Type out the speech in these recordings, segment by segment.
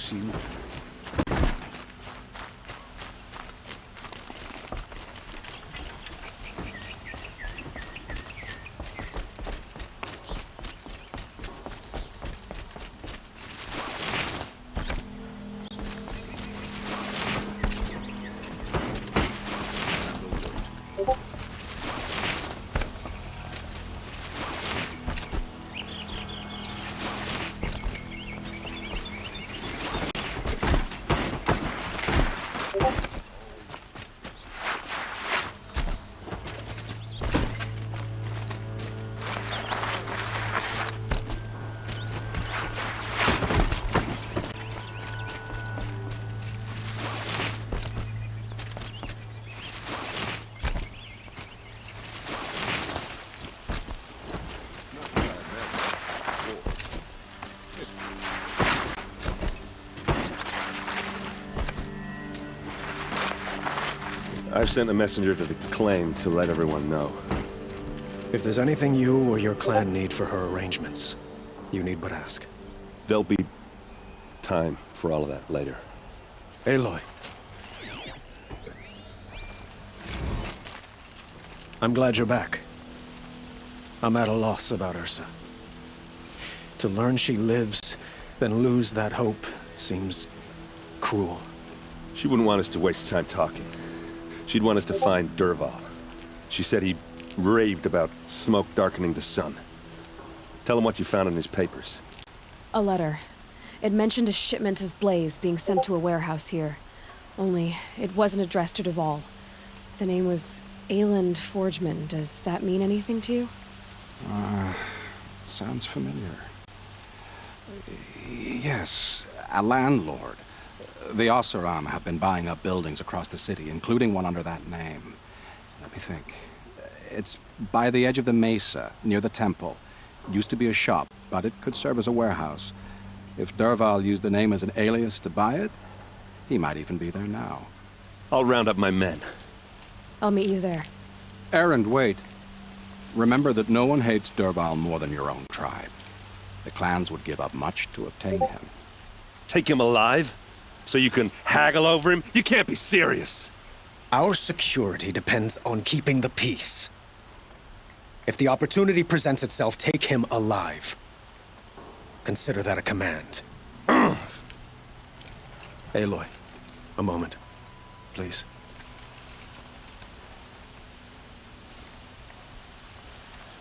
she... I've sent a messenger to the claim to let everyone know. If there's anything you or your clan need for her arrangements, you need but ask. There'll be time for all of that later. Aloy. I'm glad you're back. I'm at a loss about Ursa. To learn she lives, then lose that hope, seems cruel. She wouldn't want us to waste time talking. She'd want us to find Dervahl. She said he raved about smoke darkening the sun. Tell him what you found in his papers. A letter. It mentioned a shipment of blaze being sent to a warehouse here. Only, it wasn't addressed to Dervahl. The name was Ayland Forgeman. Does that mean anything to you? Sounds familiar. Yes, a landlord. The Oseram have been buying up buildings across the city, including one under that name. Let me think. It's by the edge of the mesa, near the temple. It used to be a shop, but it could serve as a warehouse. If Dervahl used the name as an alias to buy it, he might even be there now. I'll round up my men. I'll meet you there. Erend, wait. Remember that no one hates Dervahl more than your own tribe. The clans would give up much to obtain him. Take him alive? So you can haggle over him? You can't be serious. Our security depends on keeping the peace. If the opportunity presents itself, take him alive. Consider that a command. Aloy, a moment, please.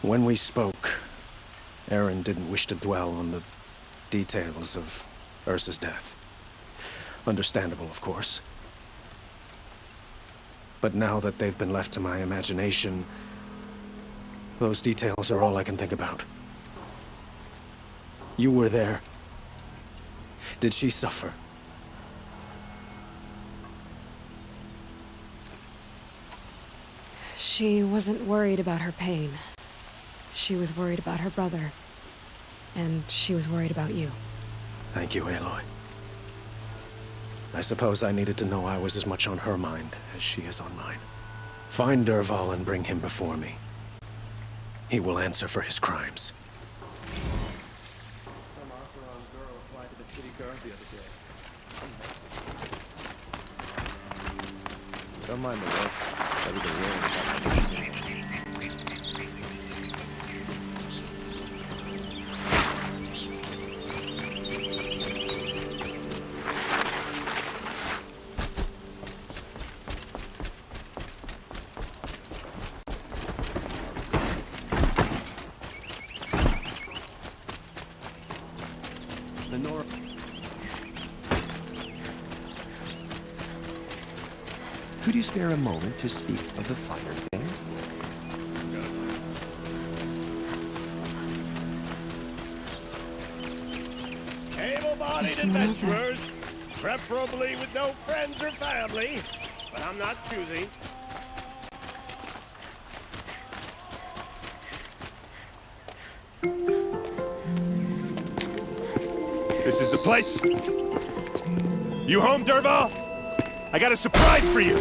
When we spoke, Erend didn't wish to dwell on the details of Ursa's death. Understandable, of course. But now that they've been left to my imagination, those details are all I can think about. You were there. Did she suffer? She wasn't worried about her pain. She was worried about her brother. And she was worried about you. Thank you, Aloy. I suppose I needed to know I was as much on her mind as she is on mine. Find Dervahl and bring him before me. He will answer for his crimes. Some Oseram girl applied to the city guard the other day. Don't mind the work. Everything really Could you spare a moment to speak of the finer things? Able-bodied adventurers, preferably with no friends or family, but I'm not choosy. This is the place. You home, Dervahl? I got a surprise for you.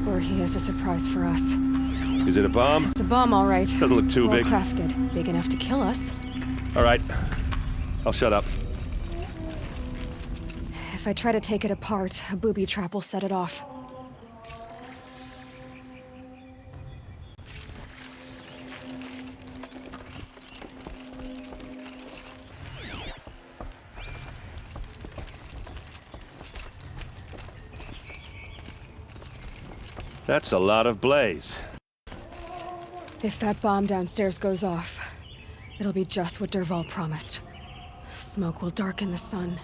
Or he has a surprise for us. Is it a bomb? It's a bomb, all right. Doesn't look too well big. crafted. Big enough to kill us. All right. I'll shut up. If I try to take it apart, a booby trap will set it off. That's a lot of blaze. If that bomb downstairs goes off, it'll be just what Dervahl promised. Smoke will darken the sun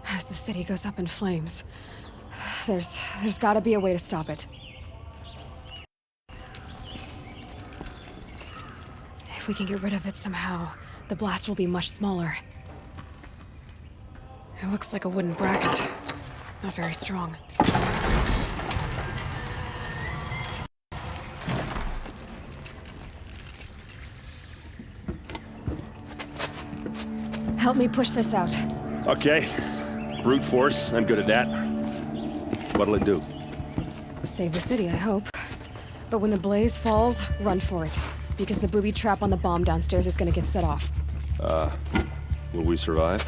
as the city goes up in flames. There's gotta be a way to stop it. If we can get rid of it somehow, the blast will be much smaller. It looks like a wooden bracket. Not very strong. Help me push this out. Okay. Brute force, I'm good at that. What'll it do? Save the city, I hope. But when the blaze falls, run for it. Because the booby trap on the bomb downstairs is gonna get set off. Will we survive?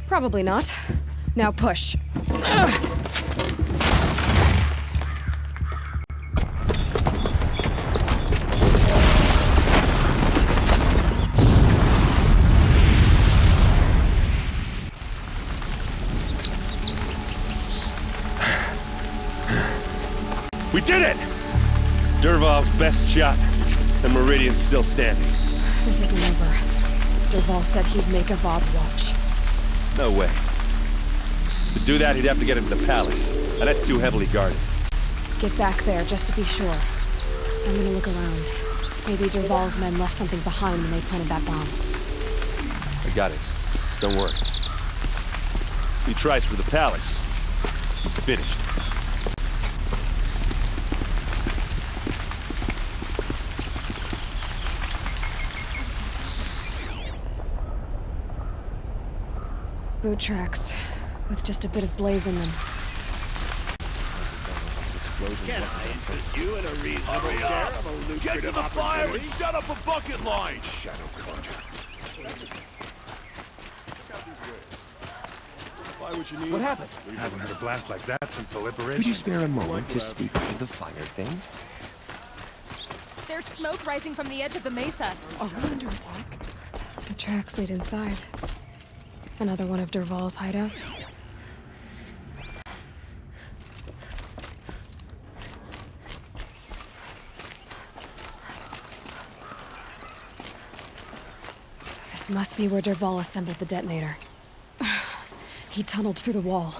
Probably not. Now push. We did it! Dervahl's best shot, and Meridian's still standing. This isn't over. Dervahl said he'd make a Vob watch. No way. To do that, he'd have to get into the palace, and that's too heavily guarded. Get back there, just to be sure. I'm gonna look around. Maybe Dervahl's men left something behind when they planted that bomb. I got it. Don't worry. He tries for the palace. He's finished. Boot tracks, with just a bit of blaze in them. Can I interest you in a reasonable share of a lucrative opportunity? Set up a bucket line! Shadow conjure. Why would you need... What happened? We haven't had a blast like that since the liberation. Could you spare a moment to speak of the finer things? There's smoke rising from the edge of the mesa. Are we under attack? The tracks lead inside. Another one of Dervahl's hideouts. This must be where Dervahl assembled the detonator. He tunneled through the wall.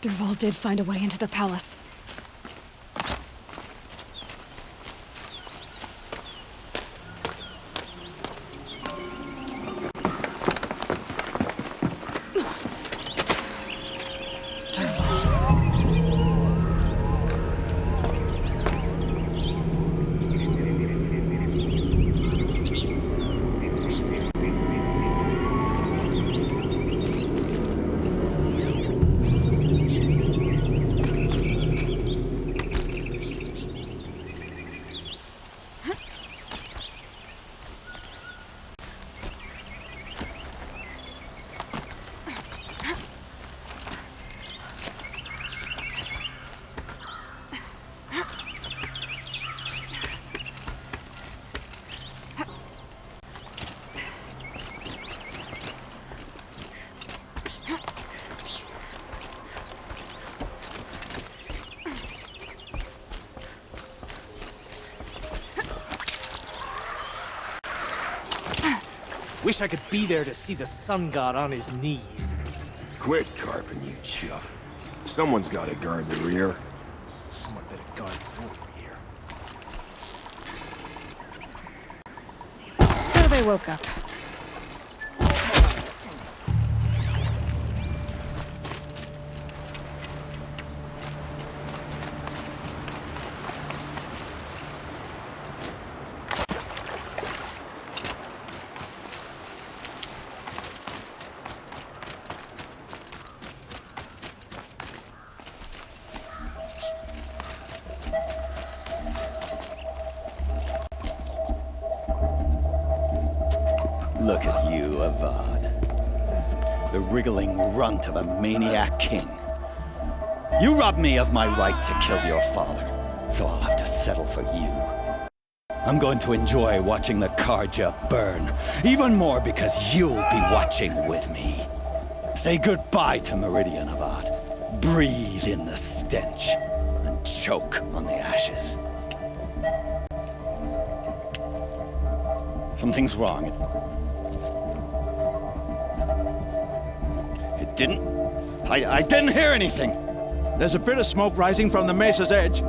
Dervahl did find a way into the palace. Wish I could be there to see the sun god on his knees. Quit carping, you chump. Someone's got to guard the rear. Someone better guard the rear. So they woke up. Look at you, Avad. The wriggling runt of a maniac king. You robbed me of my right to kill your father, so I'll have to settle for you. I'm going to enjoy watching the Carja burn, even more because you'll be watching with me. Say goodbye to Meridian, Avad. Breathe in the stench, and choke on the ashes. Something's wrong. It didn't... I didn't hear anything. There's a bit of smoke rising from the mesa's edge.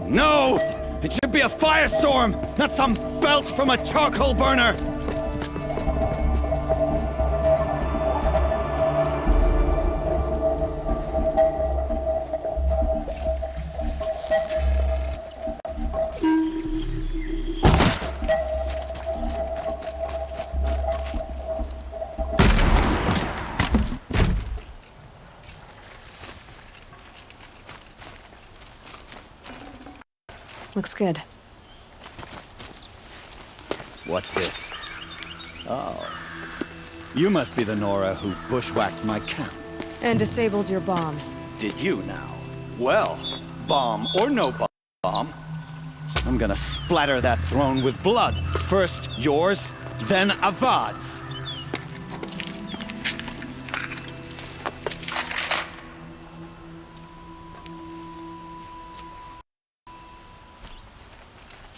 No! It should be a firestorm, not some belch from a charcoal burner! Looks good. What's this? Oh. You must be the Nora who bushwhacked my camp. And disabled your bomb. Did you now? Well, bomb or no bomb, I'm gonna splatter that throne with blood. First yours, then Avad's.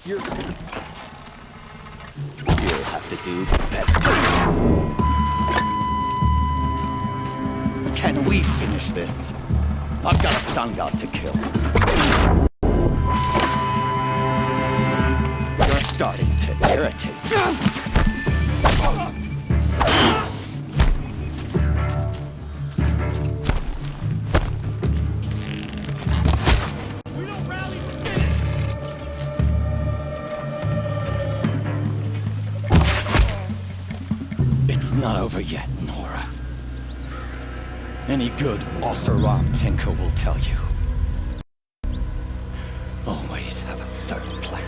You'll have to do better. Can we finish this? I've got a sun god to kill. You're starting to irritate. Not over yet, Nora. Any good Oseram tinker will tell you. Always have a third plan.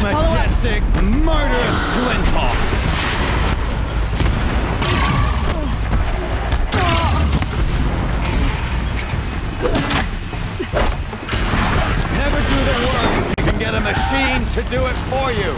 Majestic, murderous Glinthawks! Never do the work if you can get a machine to do it for you!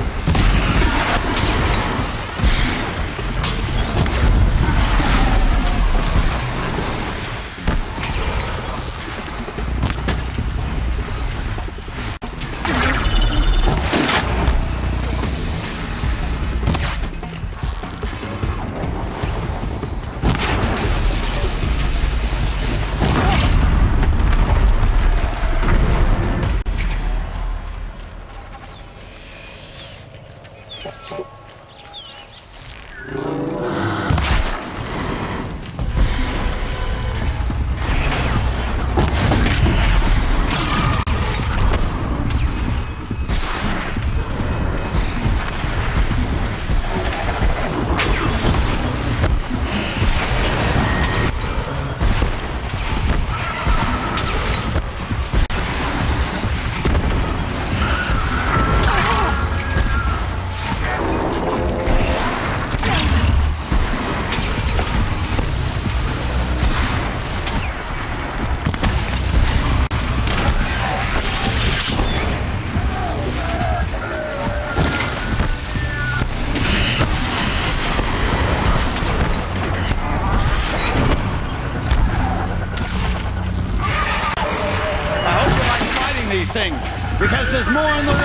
These things, because there's more in the way.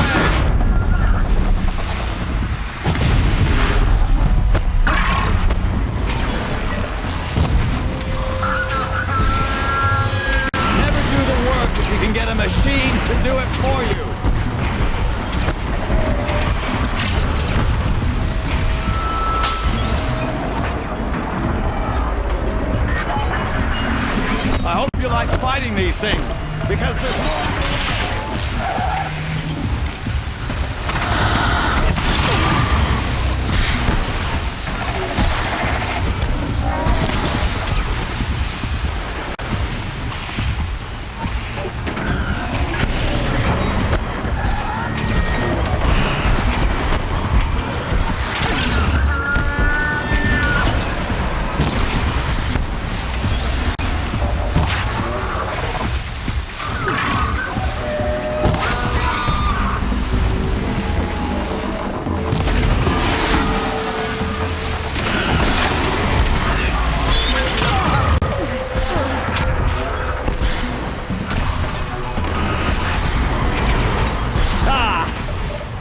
Never do the work if you can get a machine to do it for you. these things, because there's more...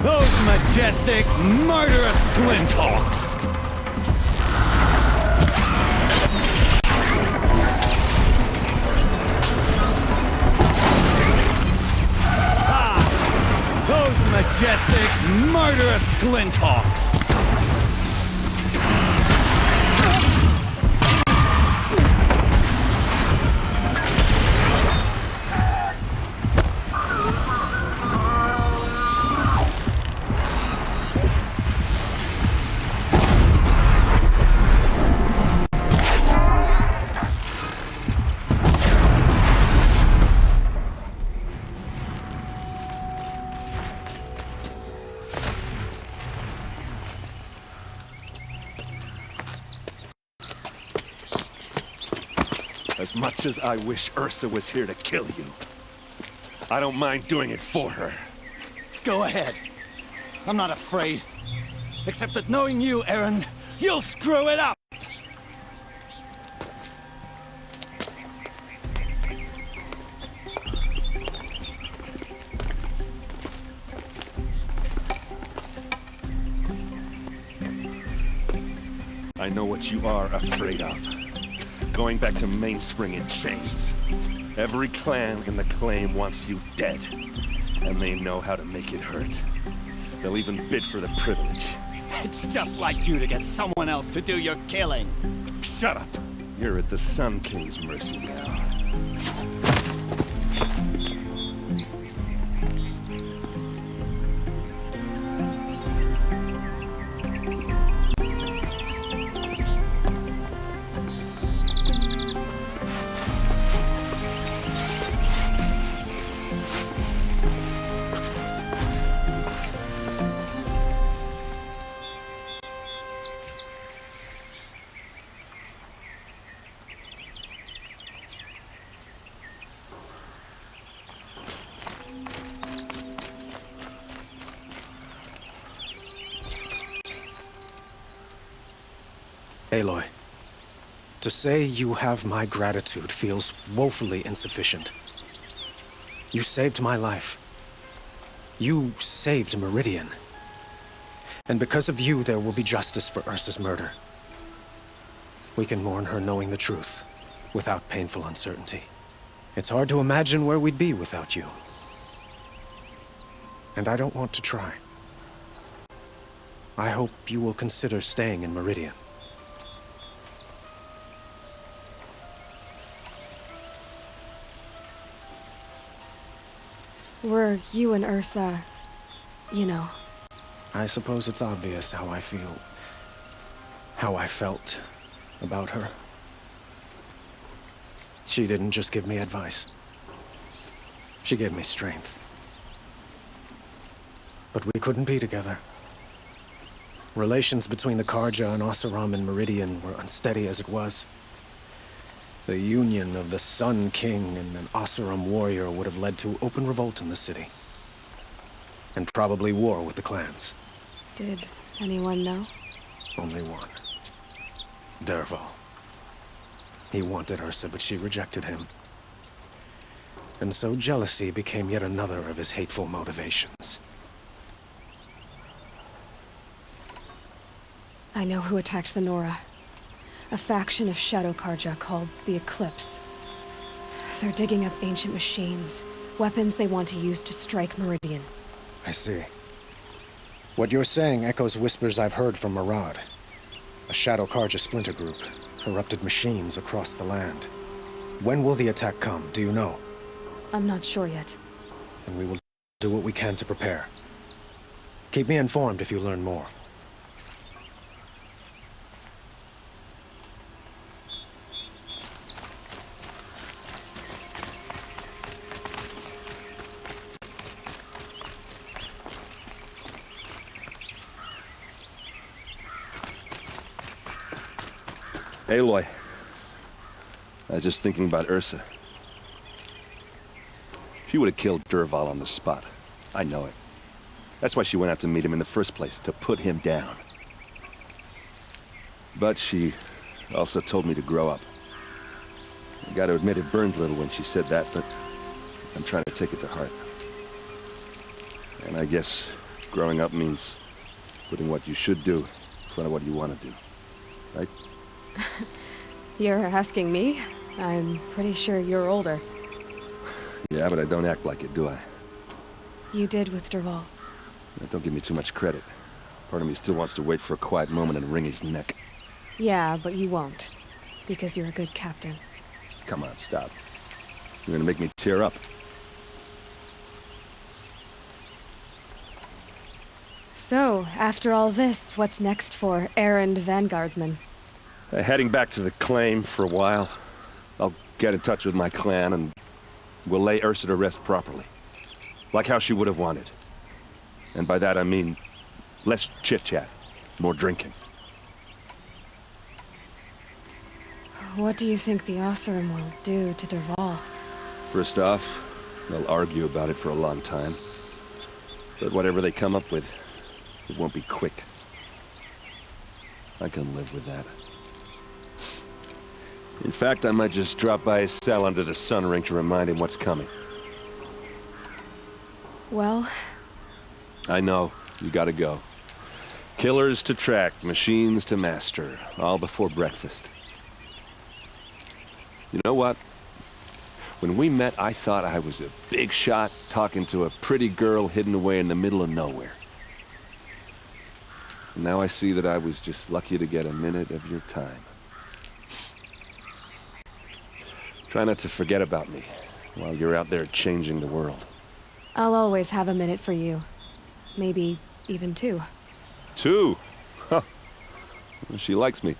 Those majestic, murderous Glinthawks! Those majestic, murderous Glinthawks! As much as I wish Ursa was here to kill you, I don't mind doing it for her. Go ahead. I'm not afraid. Except that knowing you, Aaron, you'll screw it up! I know what you are afraid of. Going back to Mainspring in chains. Every clan in the claim wants you dead. And they know how to make it hurt. They'll even bid for the privilege. It's just like you to get someone else to do your killing. Shut up! You're at the Sun King's mercy now. Aloy, to say you have my gratitude feels woefully insufficient. You saved my life. You saved Meridian. And because of you, there will be justice for Ursa's murder. We can mourn her knowing the truth, without painful uncertainty. It's hard to imagine where we'd be without you. And I don't want to try. I hope you will consider staying in Meridian. Were you and Ursa, you know... I suppose it's obvious how I feel. How I felt about her. She didn't just give me advice. She gave me strength. But we couldn't be together. Relations between the Carja and Oseram and Meridian were unsteady as it was. The union of the Sun King and an Oseram warrior would have led to open revolt in the city. And probably war with the clans. Did anyone know? Only one. Dervahl. He wanted Ursa, but she rejected him. And so jealousy became yet another of his hateful motivations. I know who attacked the Nora. A faction of Shadow Carja called the Eclipse. They're digging up ancient machines, weapons they want to use to strike Meridian. I see. What you're saying echoes whispers I've heard from Maraud. A Shadow Carja splinter group, corrupted machines across the land. When will the attack come, do you know? I'm not sure yet. And we will do what we can to prepare. Keep me informed if you learn more. Aloy, I was just thinking about Ursa. She would have killed Dervahl on the spot. I know it. That's why she went out to meet him in the first place, to put him down. But she also told me to grow up. I gotta admit it burned a little when she said that, but I'm trying to take it to heart. And I guess growing up means putting what you should do in front of what you want to do. Right? You're asking me? I'm pretty sure you're older. Yeah, but I don't act like it, do I? You did with Dervahl. Don't give me too much credit. Part of me still wants to wait for a quiet moment and wring his neck. Yeah, but you won't. Because you're a good captain. Come on, stop. You're gonna make me tear up. So, after all this, what's next for errand vanguardsman? Heading back to the claim for a while. I'll get in touch with my clan and we'll lay Ursa to rest properly. Like how she would have wanted. And by that I mean less chit-chat, more drinking. What do you think the Oseram will do to Dervahl? First off, they'll argue about it for a long time. But whatever they come up with, it won't be quick. I can live with that. In fact, I might just drop by his cell under the sun ring to remind him what's coming. Well... I know. You gotta go. Killers to track, machines to master. All before breakfast. You know what? When we met, I thought I was a big shot talking to a pretty girl hidden away in the middle of nowhere. And now I see that I was just lucky to get a minute of your time. Try not to forget about me while you're out there changing the world. I'll always have a minute for you. Maybe even 2. 2? Huh. Well, she likes me.